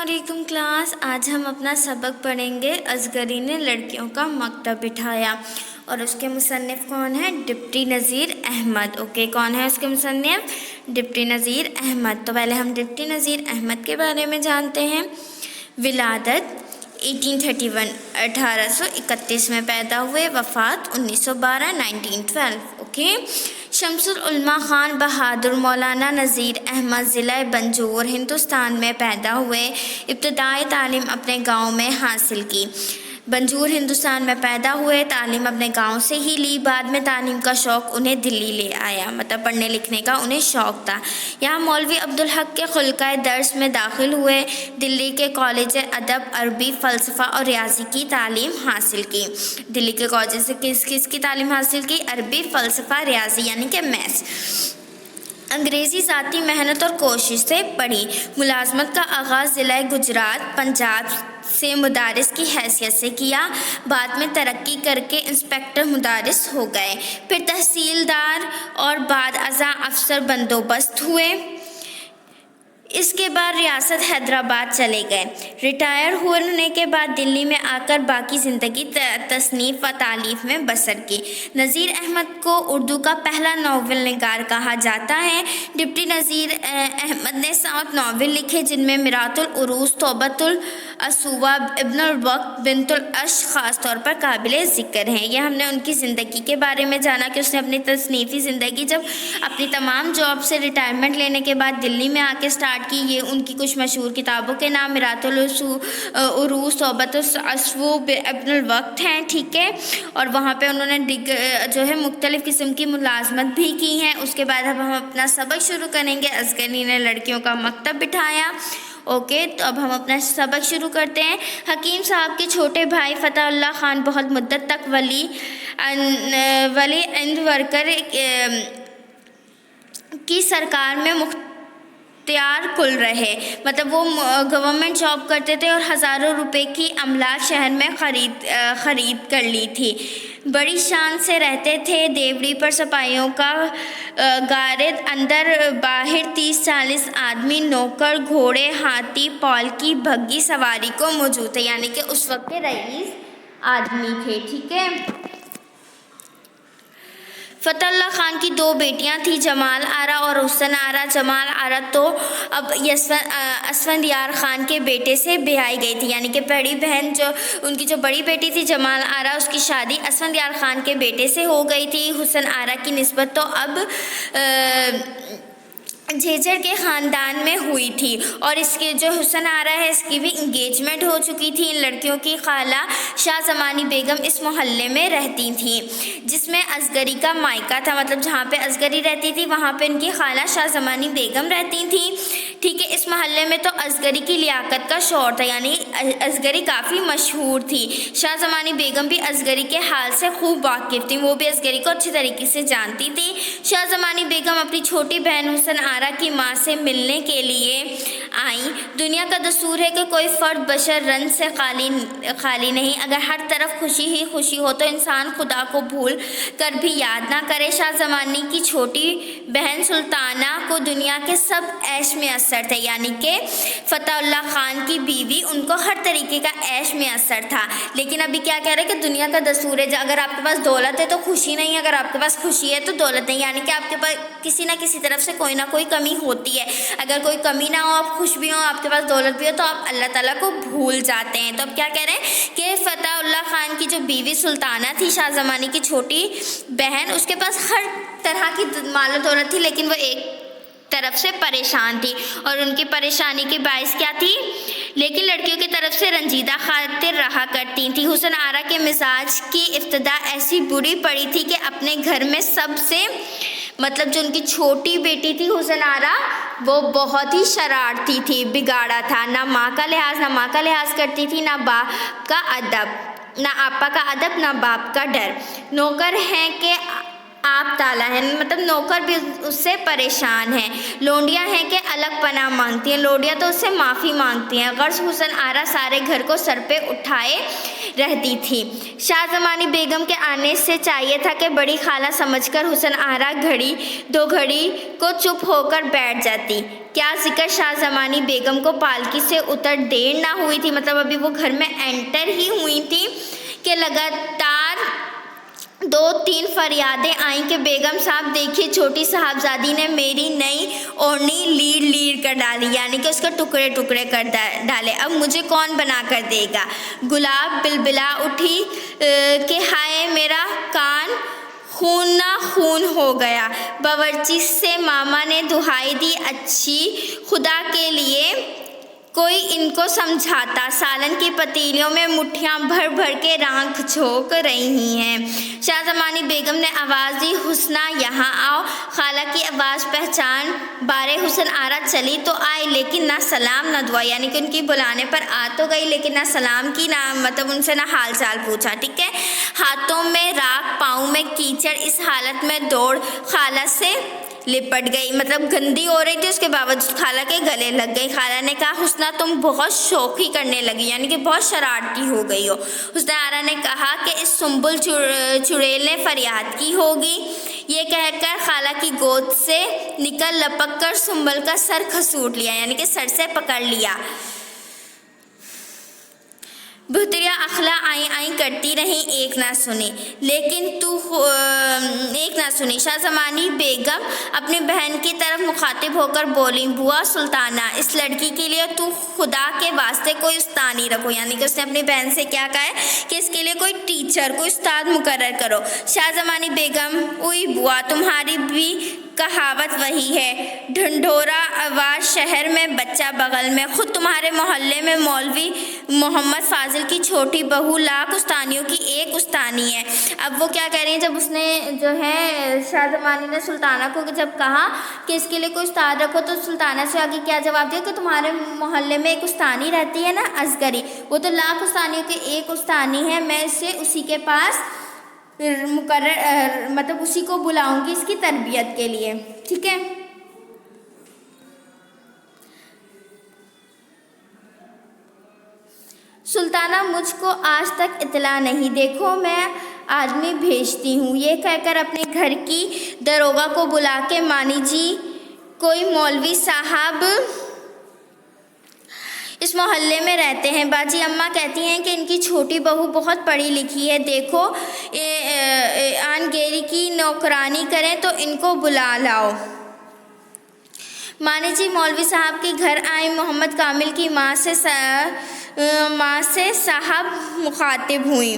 अस्सलामुअलैकुम क्लास। आज हम अपना सबक पढ़ेंगे। असगरी ने लड़कियों का मकतब बिठाया और उसके मुसन्निफ़ कौन है? डिप्टी नज़ीर अहमद। ओके, कौन है उसके मुसन्निफ़? डिप्टी नज़ीर अहमद। तो पहले हम डिप्टी नज़ीर अहमद के बारे में जानते हैं। विलादत 1831 1831 में पैदा हुए, वफ़ात 1912 1912। ओके। शमसुल उलमा ख़ान बहादुर मौलाना नज़ीर अहमद ज़िला बंजौर हिंदुस्तान में पैदा हुए। इब्तदाई तालीम अपने गांव में हासिल की। बंजौर हिंदुस्तान में पैदा हुए, तालीम अपने गांव से ही ली। बाद में तालीम का शौक़ उन्हें दिल्ली ले आया, मतलब पढ़ने लिखने का उन्हें शौक़ था। यहाँ मौलवी अब्दुल हक के खुलकाए दर्स में दाखिल हुए। दिल्ली के कॉलेज अदब अरबी फ़लसफ़ा और रियाजी की तालीम हासिल की। दिल्ली के कॉलेज से किस की तालीम हासिल की? अरबी फ़लसफ़ा रियाजी यानी कि मैथ्स। अंग्रेज़ी ज़ाती मेहनत और कोशिश से पढ़ी। मुलाजमत का आगाज़ ज़िला गुजरात पंजाब से मुदारिस की हैसियत से किया। बाद में तरक्की करके इंस्पेक्टर मुदारिस हो गए, फिर तहसीलदार और बाद अज़ा अफसर बंदोबस्त हुए। इसके बाद रियासत हैदराबाद चले गए। रिटायर होने के बाद दिल्ली में आकर बाकी ज़िंदगी तसनीफ़ व तालीफ़ में बसर की। नज़ीर अहमद को उर्दू का पहला नावल निगार कहा जाता है। डिप्टी नज़ीर अहमद ने 7 नावल लिखे, जिनमें मिरातुल उरूस, तौबतुल असुवा, इब्नुल वक्त, बिनतुल अश ख़ास तौर पर काबिल ज़िक्र हैं। यह हमने उनकी ज़िंदगी के बारे में जाना कि उसने अपनी तसनीफ़ी ज़िंदगी जब अपनी तमाम जॉब से रिटायरमेंट लेने के बाद दिल्ली में आके स्टार्ट की। ये उनकी कुछ मशहूर किताबों के नाम मिरातुल उरूस, तौबतुल असुवा, इब्नुल वक्त हैं, ठीक है। और वहाँ पे उन्होंने जो है मुख्तलिफ़ किस्म की मुलाजमत भी की हैं। उसके बाद अब हम अपना सबक शुरू करेंगे। असगरी ने लड़कियों का मकतब बिठाया। ओके, तो अब हम अपना सबक शुरू करते हैं। हकीम साहब के छोटे भाई फ़तहुल्लाह ख़ान बहुत मुद्दत तक वली इंद वर्कर की सरकार में मुख्तियार कुल रहे, मतलब वो गवर्नमेंट जॉब करते थे और हज़ारों रुपए की अमलाक शहर में ख़रीद कर ली थी। बड़ी शान से रहते थे। देवड़ी पर सिपाहियों का गारिद, अंदर बाहर 30-40 आदमी, नौकर, घोड़े, हाथी, पालकी, बग्घी सवारी को मौजूद थे, यानी कि उस वक्त के रईस आदमी थे, ठीक है। फ़तहुल्लाह ख़ान की 2 बेटियां थीं, जमाल आरा और हुसन आरा। जमाल आरा तो अब असफंदियार ख़ान के बेटे से ब्याही गई थी, यानी कि बड़ी बहन जो उनकी जो बड़ी बेटी थी जमाल आरा, उसकी शादी असफंदियार ख़ान के बेटे से हो गई थी। हुसन आरा की निस्बत तो अब झेजर के ख़ानदान में हुई थी और इसके जो हुसन आरा है इसकी भी इंगेजमेंट हो चुकी थी। इन लड़कियों की खाला शाह ज़मानी बेगम इस मोहल्ले में रहती थी जिसमें असगरी का मायका था, मतलब जहाँ पे असगरी रहती थी वहाँ पे इनकी खाला शाह ज़मानी बेगम रहती थी, ठीक है। इस मोहल्ले में तो असगरी की लियाकत का शौर था, यानी असगरी काफ़ी मशहूर थी। शाह ज़मानी बेगम भी असगरी के हाल से खूब वाकिफ़ थी, वो भी असगरी को अच्छी तरीके से जानती थी। शाह ज़मानी बेगम अपनी छोटी बहन हुसन आरा की माँ से मिलने के लिए आई। दुनिया का दस्तूर है कि कोई फ़र्द बशर रंज से खाली नहीं। अगर हर तरफ खुशी ही खुशी हो तो इंसान खुदा को भूल कर भी याद ना करे। शाह ज़मानी की छोटी बहन सुल्ताना को दुनिया के सब ऐश में असर थे, यानी कि फ़तहुल्लाह ख़ान की बीवी, उनको हर तरीके का ऐश में असर था। लेकिन अभी क्या कह रहे हैं कि दुनिया का दस्तूर है, अगर आपके पास दौलत है तो खुशी नहीं, अगर आपके पास खुशी है तो दौलत नहीं, यानी कि आपके पास किसी ना किसी तरफ से कोई ना कोई कमी होती है। अगर कोई कमी ना हो, आप खुश भी हो, आपके पास दौलत भी हो, तो आप अल्लाह ताला को भूल जाते हैं। तो अब क्या कह रहे हैं कि फ़तहुल्लाह ख़ान की जो बीवी सुल्ताना थी, शाह ज़मानी की छोटी बहन, उसके पास हर तरह की माल और दौलत थी, लेकिन वो एक तरफ से परेशान थी। और उनकी परेशानी की बाइस क्या थी? लेकिन लड़कियों की तरफ से रंजीदा खातिर रहा करती थी। हुसन आरा के मिजाज की इब्तिदा ऐसी बुरी पड़ी थी कि अपने घर में सबसे, मतलब जो उनकी छोटी बेटी थी हुसन आरा, वो बहुत ही शरारती थी, बिगाड़ा था। ना माँ का लिहाज करती थी, ना बाप का अदब, ना आपा का अदब, ना बाप का डर। नौकर हैं कि आप ताला है, मतलब नौकर भी उससे परेशान हैं। लोंडियाँ हैं कि अलग पनाह मांगती हैं, लोंडियाँ तो उससे माफ़ी मांगती हैं। गर्ज हुसन आरा सारे घर को सर पे उठाए रहती थी। शाह ज़मानी बेगम के आने से चाहिए था कि बड़ी खाला समझकर हुसन आरा घड़ी 2 घड़ी को चुप होकर बैठ जाती। کیا ذکر شاہ زمانی بیگم کو پالکی سے اتر دیر نہ ہوئی تھی، مطلب ابھی وہ گھر میں انٹر ہی ہوئی تھی کہ لگاتار 2-3 فریادیں آئیں کہ بیگم صاحب دیکھیے چھوٹی صاحبزادی نے میری نئی اوڑھنی لیڑ کر ڈالی، یعنی کہ اس کے ٹکڑے ٹکڑے کر ڈالے، اب مجھے کون بنا کر دے گا۔ گلاب بلبلا اٹھی کہ ہائے میرا کان خون نہ خون ہو گیا۔ باورچی سے ماما نے دہائی دی، اچھی خدا کے لیے کوئی ان کو سمجھاتا، سالن کی پتیلیوں میں مٹھیاں بھر بھر کے رانکھ جھونک رہی ہیں۔ شاہ زمانی بیگم نے آواز دی، حسنہ یہاں آؤ۔ خالہ کی آواز پہچان بارے حسن آرا چلی تو آئی، لیکن نہ سلام نہ دعا، یعنی کہ ان کی بلانے پر آ تو گئی لیکن نہ سلام کی، نہ مطلب ان سے نہ حال چال پوچھا، ٹھیک ہے۔ ہاتھوں میں راکھ پاؤں میں کیچڑ، اس حالت میں دوڑ خالہ سے لپٹ گئی، مطلب گندی ہو رہی تھی اس کے باوجود خالہ کے گلے لگ گئی۔ خالہ نے کہا حسنہ تم بہت شوخی کرنے لگی، یعنی کہ بہت شرارتی ہو گئی ہو۔ حسنہ آرا نے کہا کہ اس سنبل چڑیل نے فریاد کی ہوگی۔ یہ کہہ کر خالہ کی گود سے نکل لپک کر سنبل کا سر کھسوٹ لیا، یعنی کہ سر سے پکڑ لیا۔ بہتریا اخلا آئیں کرتی رہیں، ایک نہ سنی، شاہ زمانی بیگم اپنی بہن کی طرف مخاطب ہو کر بولی، بوا سلطانہ اس لڑکی کے لیے تو خدا کے واسطے کوئی استانی رکھو، یعنی کہ اس نے اپنی بہن سے کیا کہا ہے کہ اس کے لیے کوئی ٹیچر، کوئی استاد مقرر کرو۔ شاہ زمانی بیگم، اوئی بوا تمہاری بھی کہاوت وہی ہے، ڈھنڈورا آواز شہر میں بچہ بغل میں، خود تمہارے محلے میں مولوی محمد فاضل کی چھوٹی بہو لاکھ استانیوں کی ایک استانی ہے۔ اب وہ کیا کہہ رہی ہیں، جب اس نے جو ہے شاہ زمانی نے سلطانہ کو جب کہا کہ اس کے لیے کوئی استاد رکھو تو سلطانہ سے آگے کیا جواب دیا کہ تمہارے محلے میں ایک استانی رہتی ہے نا اصغری، وہ تو لاکھ استانیوں کی ایک استانی ہے، میں اسے اسی کے پاس مطلب اسی کو بلاؤں گی اس کی تربیت کے لیے، ٹھیک ہے۔ سلطانہ مجھ کو آج تک اطلاع نہیں، دیکھو میں آدمی بھیجتی ہوں۔ یہ کہہ کر اپنے گھر کی داروغہ کو بلا کے، مانی جی کوئی مولوی صاحب اس محلے میں رہتے ہیں، باجی اماں کہتی ہیں کہ ان کی چھوٹی بہو بہت پڑھی لکھی ہے، دیکھو آن گیری کی نوکرانی کریں تو ان کو بلا لاؤ۔ مانی جی مولوی صاحب کے گھر آئیں، محمد کامل کی ماں سے صاحب مخاطب ہوئیں،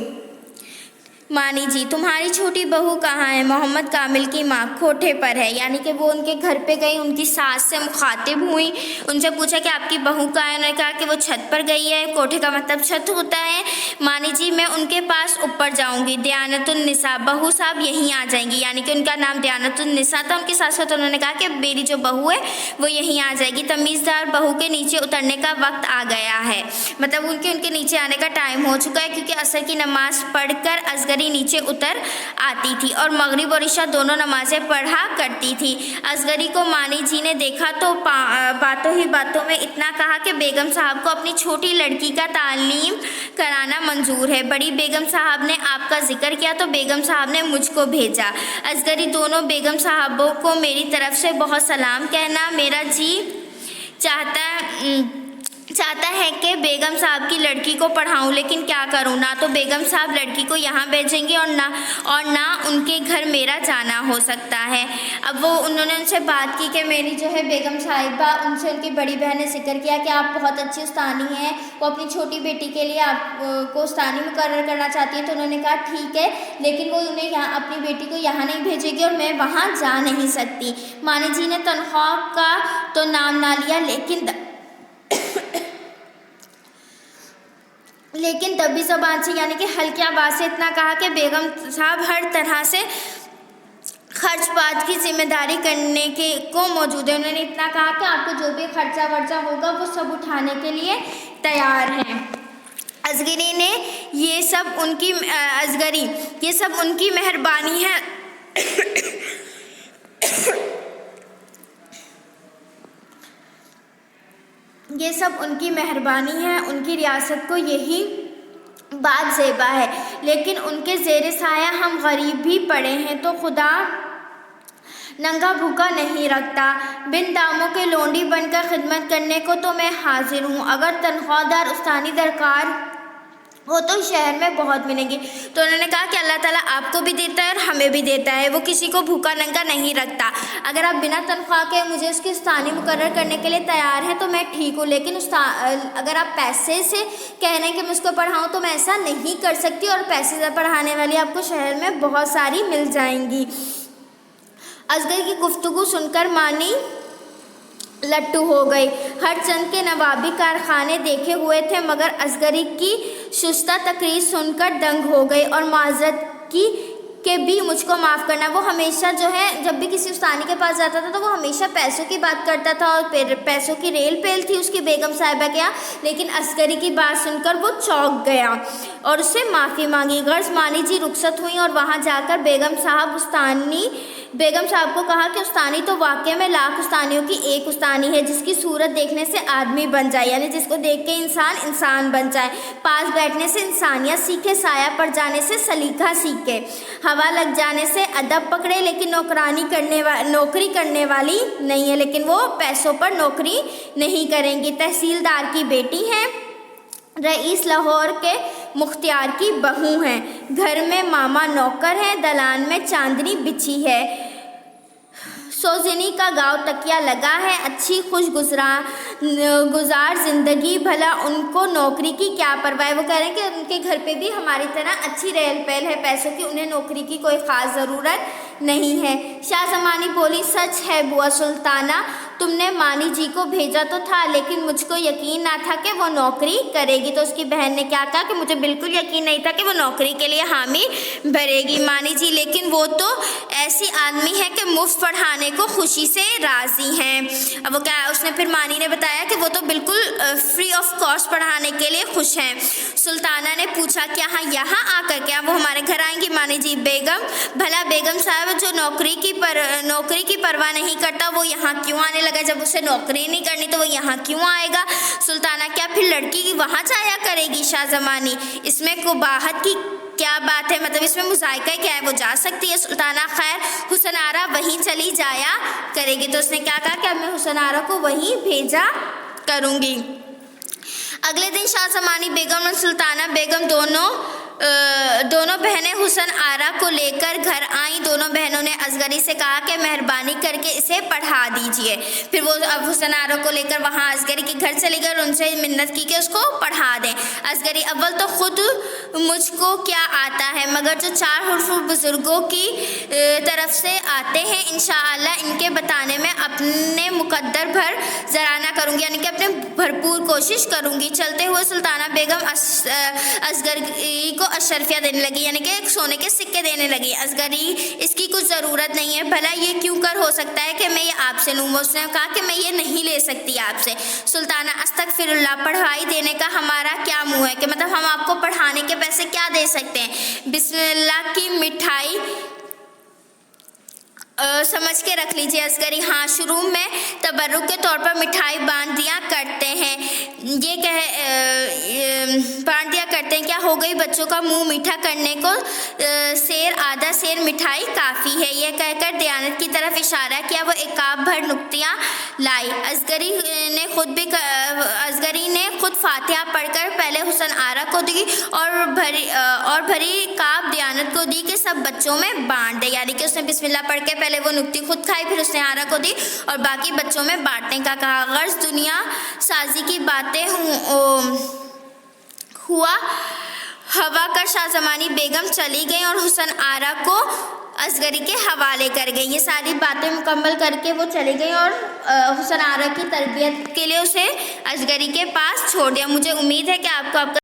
مانی جی تمہاری چھوٹی بہو کہاں ہے؟ محمد کامل کی ماں کوٹھے پر ہے، یعنی کہ وہ ان کے گھر پہ گئی، ان کی ساس سے مخاطب ہوئی، ان سے پوچھا کہ آپ کی بہو کہاں ہے؟ انہوں نے کہا کہ وہ چھت پر گئی ہے، کوٹھے کا مطلب چھت ہوتا ہے۔ مانی جی میں ان کے پاس اوپر جاؤں گی، دیانت النساء بہو صاحب یہیں آ جائیں گی، یعنی کہ ان کا نام دیانت النساء تھا، ان کی ساس کا، تو انہوں نے کہا کہ میری جو بہو ہے وہ یہیں آ جائے گی، تمیزدار بہو کے نیچے اترنے کا وقت آ گیا ہے، مطلب ان کے نیچے آنے کا ٹائم ہو چکا ہے، کیونکہ عصر کی نماز پڑھ کر اصغری نیچے اتر آتی تھی اور مغرب اور عشاء دونوں نمازیں پڑھا کرتی تھی۔ اصغری کو مانی جی نے دیکھا تو باتوں ہی باتوں میں اتنا کہا کہ بیگم صاحب کو اپنی چھوٹی لڑکی کا تعلیم کرانا منظور ہے، بڑی بیگم صاحب نے آپ کا ذکر کیا تو بیگم صاحب نے مجھ کو بھیجا۔ اصغری دونوں بیگم صاحبوں کو میری طرف سے بہت سلام کہنا، میرا جی چاہتا ہے کہ بیگم صاحب کی لڑکی کو پڑھاؤں، لیکن کیا کروں، نہ تو بیگم صاحب لڑکی کو یہاں بھیجیں گے اور نہ ان کے گھر میرا جانا ہو سکتا ہے۔ اب انہوں نے ان سے بات کی کہ میری جو ہے بیگم صاحبہ، ان سے ان کی بڑی بہن نے ذکر کیا کہ آپ بہت اچھی استانی ہیں، وہ اپنی چھوٹی بیٹی کے لیے آپ کو استانی مقرر کرنا چاہتی ہیں، تو انہوں نے کہا ٹھیک ہے، لیکن وہ انہیں اپنی بیٹی کو یہاں نہیں بھیجے گی اور میں وہاں جا نہیں سکتی۔ مانی جی نے تنخواہ کا تو نام نہ لیا، لیکن دبی زبان سے یعنی کہ ہلکی آواز سے اتنا کہا کہ بیگم صاحب ہر طرح سے خرچ پات کی ذمہ داری کرنے کو موجود ہے۔ انہوں نے اتنا کہا کہ آپ کو جو بھی خرچہ ورچہ ہوگا وہ سب اٹھانے کے لیے تیار ہیں۔ اصغری نے یہ سب ان کی مہربانی ہے یہ سب ان کی مہربانی ہے، ان کی ریاست کو یہی بات زیبا ہے، لیکن ان کے زیر سایہ ہم غریب بھی پڑے ہیں، تو خدا नंगा भूखा नहीं रखता। बिन दामों के लौंडी बनकर खिदमत करने को तो मैं हाजिर हूँ। अगर तनख्वाहदार उस्तानी दरकार वो तो शहर में बहुत मिलेंगी। तो उन्होंने कहा कि अल्लाह ताला आपको भी देता है और हमें भी देता है, वो किसी को भूखा नंगा नहीं रखता। अगर आप बिना तनख्वाह के मुझे उसकी उस्तानी मुकर्रर करने के लिए तैयार हैं तो मैं ठीक हूँ, लेकिन अगर आप पैसे से कह रहे हैं कि मैं उसको पढ़ाऊँ तो मैं ऐसा नहीं कर सकती, और पैसे से पढ़ाने वाली आपको शहर में बहुत सारी मिल जाएंगी। असगर की गुफ्तगू सुनकर मानी लट्टू हो गई। हर चंद के नवाबी कारखाने देखे हुए थे, मगर असगरी की शुस्ता तकरीर सुनकर दंग हो गई और माजरत की कि भी मुझको माफ़ करना। वो हमेशा जो है जब भी किसी उस्तानी के पास जाता था तो वो हमेशा पैसों की बात करता था, और पैसों की रेल पेल थी उसकी बेगम साहिबा के यहाँ। लेकिन असगरी की बात सुनकर वो चौंक गया और उससे माफ़ी मांगी। गर्ज मानी जी रुखसत हुई और वहाँ जाकर बेगम साहब को कहा कि उस्तानी तो वाकई में लाख उस्तानियों की एक उस्तानी है, जिसकी सूरत देखने से आदमी बन जाए, यानी जिसको देख के इंसान बन जाए। पास बैठने से इंसानियत सीखे, साया पड़ जाने से सलीका सीखे, हवा लग जाने से अदब पकड़े, लेकिन नौकरी करने वाली नहीं है, लेकिन वो पैसों पर नौकरी नहीं करेंगी। तहसीलदार की बेटी हैं, रईस लाहौर के मुख्तियार की बहू हैं, घर में मामा नौकर हैं, दलान में चांदनी बिछी है, सोजनी का गाँव तकिया लगा है, अच्छी खुश गुजार ज़िंदगी, भला उनको नौकरी की क्या परवाह है। वो कह रहे हैं कि उनके घर पे भी हमारी तरह अच्छी रेल पेल है पैसों की, उन्हें नौकरी की कोई ख़ास ज़रूरत नहीं है। शाह ज़मानी बोली, सच है बुआ सुल्ताना, तुमने मानी जी को भेजा तो था, लेकिन मुझको यकीन ना था कि वो नौकरी करेगी। तो उसकी बहन ने क्या कहा कि मुझे बिल्कुल यकीन नहीं था कि वो नौकरी के लिए हामी भरेगी मानी जी, लेकिन वो तो ऐसी आदमी है कि मुफ्त पढ़ाने को खुशी से राज़ी हैं। अब वो क्या, उसने फिर मानी ने बताया कि वो तो बिल्कुल फ्री ऑफ कॉस्ट पढ़ाने के लिए खुश हैं। सुल्ताना ने पूछा, क्या हाँ यहाँ आकर क्या वो हमारे घर आएंगी? मानी जी, बेगम, भला बेगम साहब जो नौकरी की परवाह नहीं करता वो यहाँ क्यों आने लगा? जब उसे नौकरी नहीं करनी तो वो यहाँ क्यों आएगा? सुल्ताना, क्या फिर लड़की वहाँ जाया करेगी? शाह ज़मानी, इसमें कुबाहत की क्या बात है, मतलब इसमें मुज़ायका क्या है, वो जा सकती है। सुल्ताना, खैर हुसन आरा वहीं चली जाया करेगी। तो उसने क्या कहा कि अब मैं हुसन आरा को वहीं भेजा करूँगी। अगले दिन शाह ज़मानी बेगम और सुल्ताना बेगम दोनों बहनें हुसन आरा को लेकर घर आईं। दोनों बहनों ने असगरी से कहा कि मेहरबानी करके इसे पढ़ा दीजिए। फिर वो अब हुसन आरा को लेकर वहाँ असगरी के घर चली गई और उनसे मिन्नत की कि उसको पढ़ा दें। असगरी, अव्वल तो खुद मुझको क्या आता है, मगर जो 4 हुर्फ बुज़ुर्गों की तरफ से आते हैं इंशाअल्लाह इनके बताने में अपने मुकद्दर भर ज़राना करूँगी, यानी कि अपने भरपूर कोशिश करूँगी। चलते हुए सुल्ताना बेगम असगरी को अशरफिया देने लगी, यानी कि सोने के सिक्के देने लगी। असगरी, इसकी कुछ ज़रूरत नहीं है, भला ये क्यों कर हो सकता है कि मैं ये आपसे लूँ? उसने कहा कि मैं ये नहीं ले सकती आपसे। सुल्ताना, अस्तगफिरुल्लाह, पढ़ाई देने का हमारा क्या मुँह है, कि मतलब हम आपको पढ़ाने के पैसे क्या दे सकते हैं? बिस्मिल्लाह की मिठाई समझ के रख लीजिए। असगरी, हाँ, शुरू में तबर्रुक के तौर पर मिठाई बांट दिया करते हैं, बांट दिया करते हैं। क्या हो गई, बच्चों का मुंह मीठा करने को सेर, आधा सेर मिठाई काफ़ी है। यह कहकर दयानत की तरफ इशारा किया। वो एकाब भर नुक्तियाँ लाई। असगरी ने खुद फातिहा पढ़कर पहले हुसन आरा को दी और भरी काब दयानत को दी कि सब बच्चों में बांट दे, यानी कि उसने बिस्मिल्लाह पढ़ के पहले वो नुक्ती खुद खाई, फिर उसने आरा को दी और बाकी बच्चों में बांटने का कहा। गर्ज दुनिया साजी की बातें हुआ हवा कर शाह ज़मानी बेगम चली गई और हुसन आरा को असगरी के हवाले कर गई। ये सारी बातें मुकम्मल करके वो चली गई और हुसन आरा की तरबियत के लिए उसे असगरी के पास छोड़ दिया। मुझे उम्मीद है कि आपको आपका